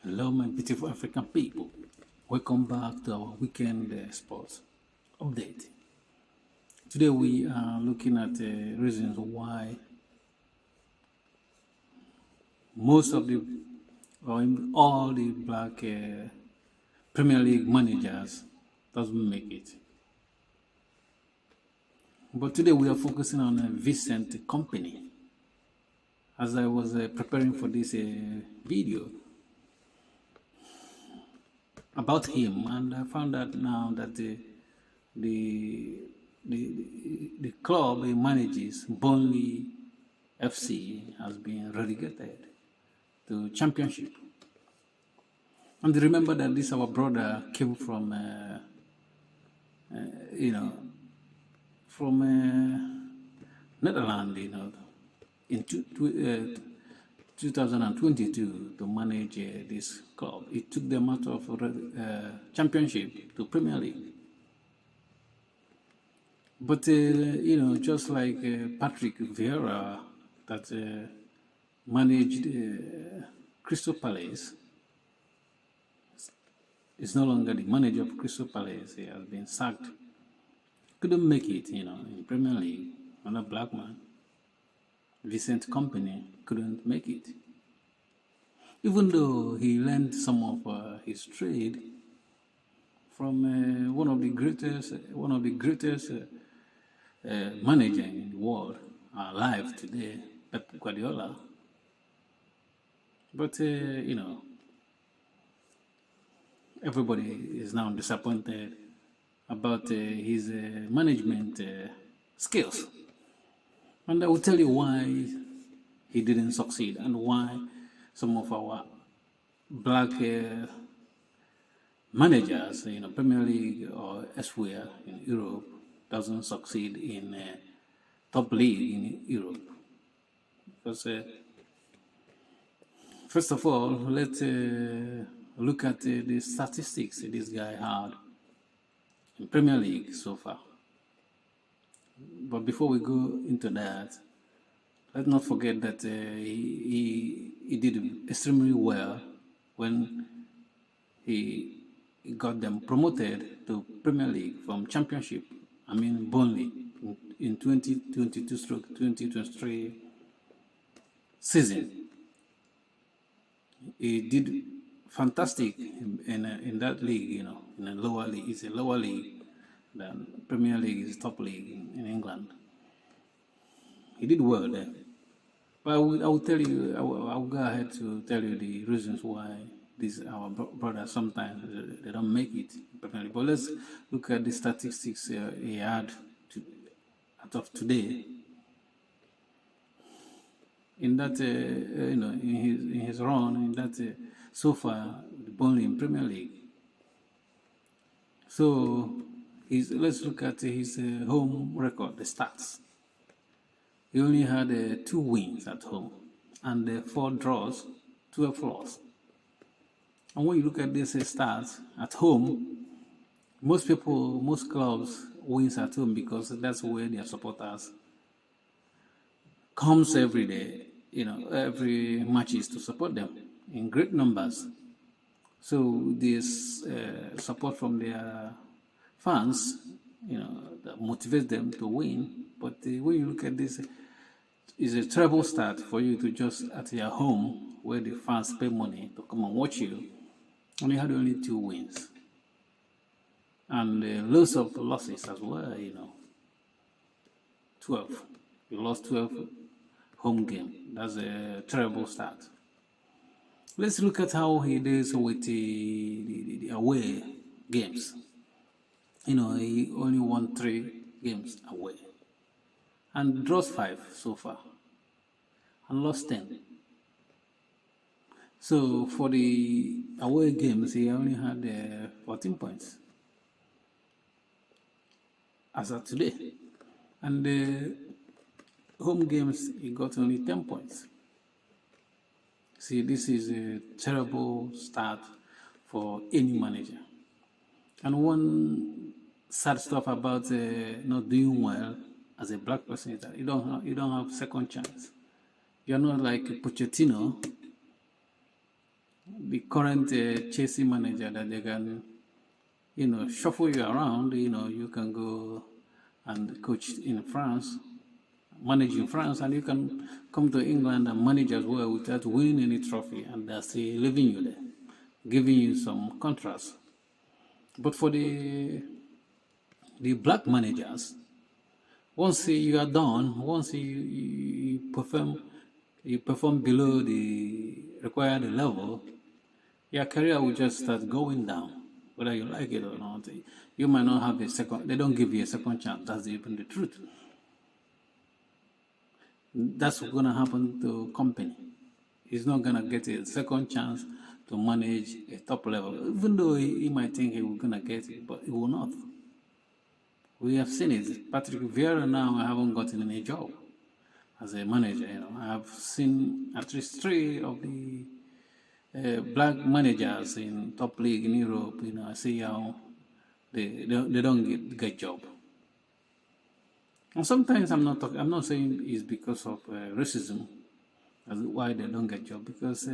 Hello, my beautiful African people. Welcome back to our weekend sports update. Today we are looking at the reasons why most of the, or all the black Premier League managers doesn't make it. But today we are focusing on Vincent Kompany. As I was preparing for this video about him, and I found out now that the the club he manages, Burnley FC, has been relegated to Championship. And remember that this our brother came from, from Netherlands, in 2022 to manage this club. It took them out of Championship to Premier League. But, just like Patrick Vieira that managed Crystal Palace, is no longer the manager of Crystal Palace. He has been sacked. Couldn't make it, in Premier League. Another black man. Vincent Kompany couldn't make it. Even though he learned some of his trade from one of the greatest manager in the world alive today, Pep Guardiola. But everybody is now disappointed about his management skills. And I will tell you why he didn't succeed and why some of our black managers, Premier League or elsewhere in Europe, doesn't succeed in top league in Europe. Because first of all, let's look at the statistics this guy had in Premier League so far. But before we go into that, let's not forget that he did extremely well when he got them promoted to Premier League from Championship. Burnley in 2022-2023 season. He did fantastic in that league, in a lower league. It's a lower league than Premier League is top league in England. He did well there. But I will tell you, I will go ahead to tell you the reasons why our brothers sometimes they don't make it in Premier League. But let's look at the statistics he had out of today. In that, in his run, in that so far, Burnley in Premier League. So let's look at his home record, the stats. He only had 2 wins at home and 4 draws, 12 losses. And when you look at these stats at home, most clubs wins at home because that's where their supporters comes every day, every matches to support them in great numbers. So this support from their fans, that motivates them to win. But when you look at this, it's a terrible start for you to just at your home where the fans pay money to come and watch you, and you had only 2 wins. And lots of losses as well, 12. You lost 12 home game. That's a terrible start. Let's look at how he does with the away games. He only won 3 games away and draws 5 so far and lost 10. So for the away games, he only had 14 points as of today. And the home games, he got only 10 points. See, this is a terrible start for any manager. And one sad stuff about not doing well as a black person is that you don't have second chance. You're not like Pochettino, the current Chelsea manager that they can, shuffle you around. You can go and coach in France, manage in France, and you can come to England and manage as well without winning any trophy, and they're still leaving you there, giving you some contrast. But for the black managers, once you are done, once you perform below the required level, your career will just start going down, whether you like it or not. You might not have a second. They don't give you a second chance. That's even the truth. That's what's gonna happen to Kompany. He's not gonna get a second chance to manage a top level, even though he might think he will gonna get it, but he will not. We have seen it. Patrick Vieira now haven't gotten any job as a manager. I have seen at least 3 of the black managers in top league in Europe. I see how they don't get job. And sometimes I'm not saying it's because of racism as why they don't get job, because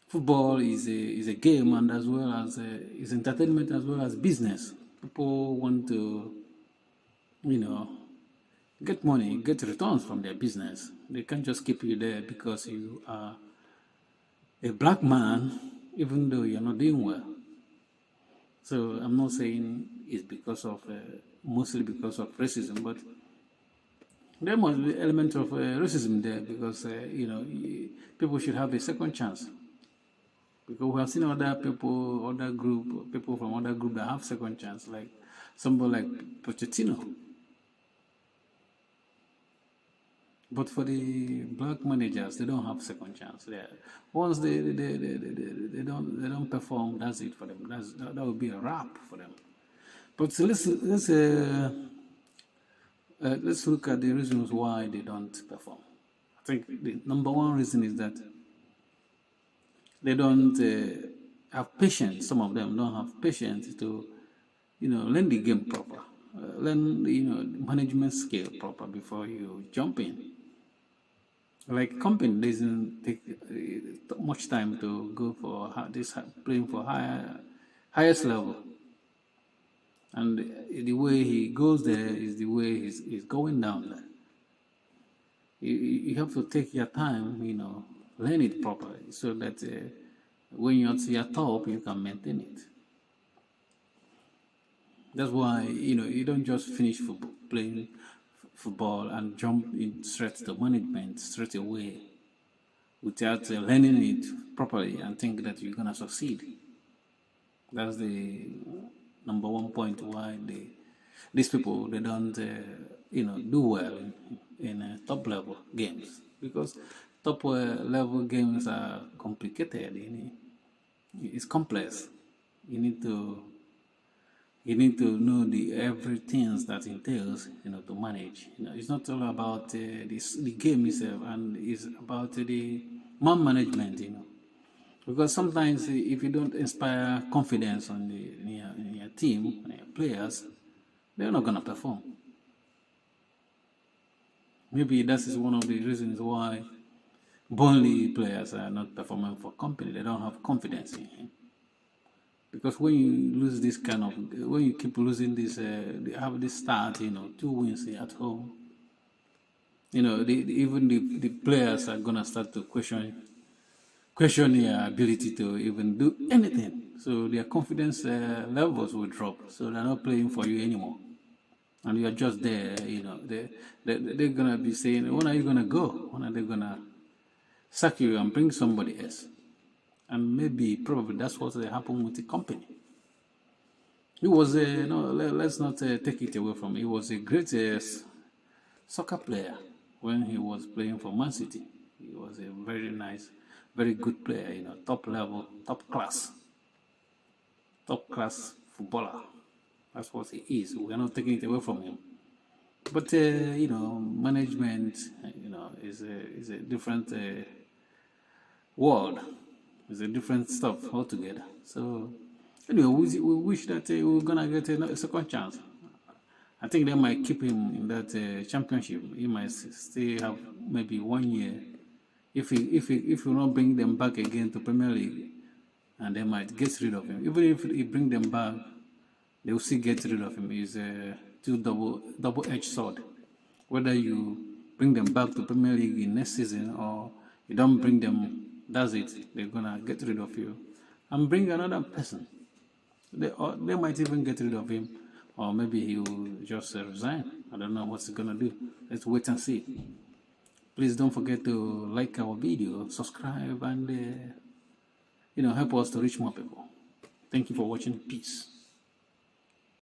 football is a game, and as well as is entertainment as well as business. People want to, get money, get returns from their business. They can't just keep you there because you are a black man, even though you're not doing well. So I'm not saying it's because of mostly because of racism, but there must be element of racism there, because people should have a second chance. Because we have seen other people from other group that have second chance, like somebody like Pochettino. But for the black managers, they don't have second chance. Once they don't perform, that's it for them. That would be a wrap for them. But so let's look at the reasons why they don't perform. I think the number one reason is that they don't have patience. Some of them don't have patience to, learn the game proper, learn management skill proper before you jump in. Like Kompany doesn't take much time to go for playing for highest level, and the way he goes there is the way he's going down there. You have to take your time, learn it properly, so that when you're at your top, you can maintain it. That's why you don't just finish playing football and jump in straight to management straight away without learning it properly and think that you're gonna succeed. That's the number one point why these people they don't do well in top level games, because top level games are complicated. It's complex. You need to know everything that entails, to manage. It's not all about the game itself, and it's about the man management. Because sometimes if you don't inspire confidence in your team, and your players, they're not gonna perform. Maybe that is one of the reasons why Burnley players are not performing for Kompany. They don't have confidence in him. Because when you lose when you keep losing this, they have this start, 2 wins at home, even the players are gonna start to question your ability to even do anything. So their confidence levels will drop. So they're not playing for you anymore, and you're just there. They're gonna be saying, "When are you gonna go? When are they gonna sack you and bring somebody else?" And probably that's what happened with the Kompany. He was let's not take it away from him. He was a great soccer player when he was playing for Man City. He was a very nice, very good player, top level, top class footballer. That's what he is. We're not taking it away from him. But management, is a different world. It's a different stuff altogether. So anyway, we wish that we're gonna get a second chance. I think they might keep him in that championship. He might still have maybe 1 year If you not bring them back again to Premier League, and they might get rid of him. Even if he bring them back, they will still get rid of him. He's a double-edged sword. Whether you bring them back to Premier League in next season or you don't bring them, that's it. They're gonna get rid of you and bring another person. They might even get rid of him, or maybe he will just resign. I don't know what's he gonna do. Let's wait and see. Please don't forget to like our video, subscribe, and help us to reach more people. Thank you for watching. Peace.